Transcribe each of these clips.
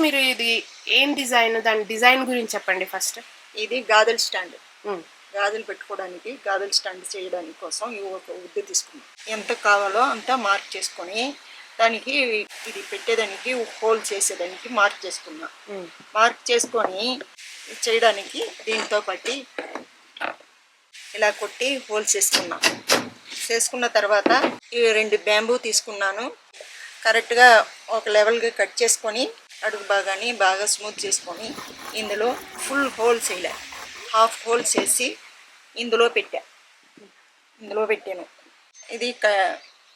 మీరు ఇది ఏం డిజైన్, దాని డిజైన్ గురించి చెప్పండి ఫస్ట్. ఇది గాజుల స్టాండ్, గాజులు పెట్టుకోవడానికి, గాజుల స్టాండ్ చేయడానికి కోసం ఒక ఉద్ది తీసుకున్నాం. ఎంత కావాలో అంత మార్క్ చేసుకొని దానికి ఇది పెట్టేదానికి హోల్ చేసేదానికి మార్క్ చేసుకున్నా. మార్క్ చేసుకొని చేయడానికి దీంతో పట్టి ఇలా కొట్టి హోల్ చేసుకున్నా. చేసుకున్న తర్వాత ఈ 2 బ్యాంబూ తీసుకున్నాను. కరెక్ట్గా ఒక లెవెల్గా కట్ చేసుకొని అడుగు భాగాన్ని బాగా స్మూత్ చేసుకొని ఇందులో ఫుల్ హోల్స్ వేయలే, హాఫ్ హోల్స్ వేసి ఇందులో పెట్టాను. ఇది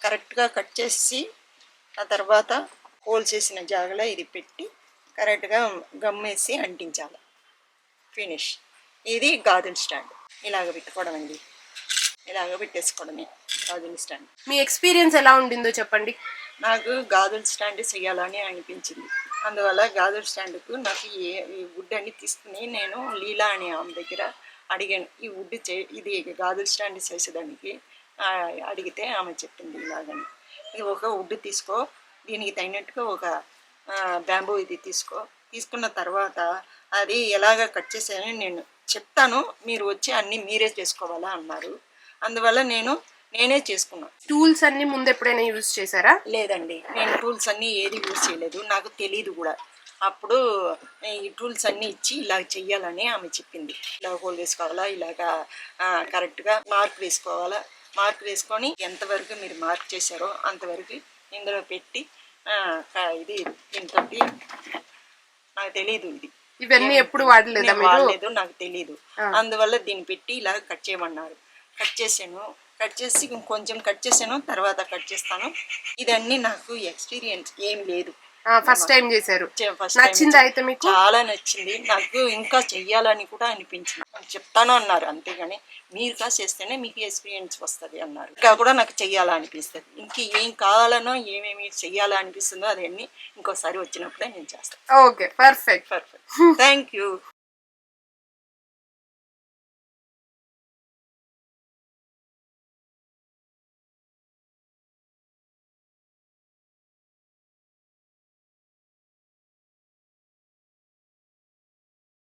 కరెక్ట్గా కట్ చేసి ఆ తర్వాత హోల్స్ వేసిన జాగలో ఇది పెట్టి కరెక్ట్గా గమ్మేసి అంటించాలి. ఫినిష్. ఇది గాజుల స్టాండ్. ఇలాగ పెట్టుకోవడం అండి, ఇలాగ పెట్టేసుకోవడమే గాజుల స్టాండ్. మీ ఎక్స్పీరియన్స్ ఎలా ఉండిందో చెప్పండి. నాకు గాజుల స్టాండ్ చేయాలని అనిపించింది. అందువల్ల గాజుల స్టాండ్కు నాకు ఈ వుడ్ అని తీసుకుని నేను లీలా అనే ఆమె దగ్గర అడిగాను. ఈ వుడ్ ఇది గాజుల స్టాండ్ చేసేదానికి అడిగితే ఆమె చెప్పింది ఇలాగని. ఇది ఒక వుడ్ తీసుకో, దీనికి తగినట్టుగా ఒక బ్యాంబూ ఇది తీసుకున్న తర్వాత అది ఎలాగ కట్ చేసానని నేను చెప్తాను, మీరు వచ్చి అన్నీ మీరే చేసుకోవాలా అన్నారు. అందువల్ల నేనే చేసుకున్నాను. టూల్స్ అన్ని ముందు ఎప్పుడైనా యూజ్ చేశారా? లేదండి, నేను టూల్స్ అన్నీ ఏది యూజ్ చేయలేదు, నాకు తెలియదు కూడా. అప్పుడు ఈ టూల్స్ అన్నీ ఇచ్చి ఇలా చెయ్యాలని ఆమె చెప్పింది. ఇలా హోల్ వేసుకోవాలా, ఇలాగా కరెక్ట్గా మార్క్ వేసుకోవాలా. మార్క్ వేసుకొని ఎంతవరకు మీరు మార్క్ చేశారో అంతవరకు ఇందులో పెట్టి ఇది దీంతో నాకు తెలీదు, ఇవన్నీ ఎప్పుడు వాడలేదు, నాకు తెలీదు. అందువల్ల దీన్ని పెట్టి ఇలా కట్ చేయమన్నారు. కట్ చేసి ఇంకొంచెం కట్ చేశాను, తర్వాత కట్ చేస్తాను. ఇదన్నీ నాకు ఎక్స్పీరియన్స్ ఏం లేదు, ఫస్ట్ టైం చేశారు. నచ్చింది అయితే మీకు? చాలా నచ్చింది నాకు. ఇంకా చెయ్యాలని కూడా అనిపించింది. చెప్తాను అన్నారు, అంతేగాని మీరుగా చేస్తేనే మీకు ఎక్స్పీరియన్స్ వస్తుంది అన్నారు. ఇంకా కూడా నాకు చెయ్యాలనిపిస్తుంది. ఇంక ఏం కావాలనో ఏమేమి చెయ్యాలనిపిస్తుందో అదన్నీ ఇంకోసారి వచ్చినప్పుడే నేను చేస్తాను. Okay, perfect. Thank you.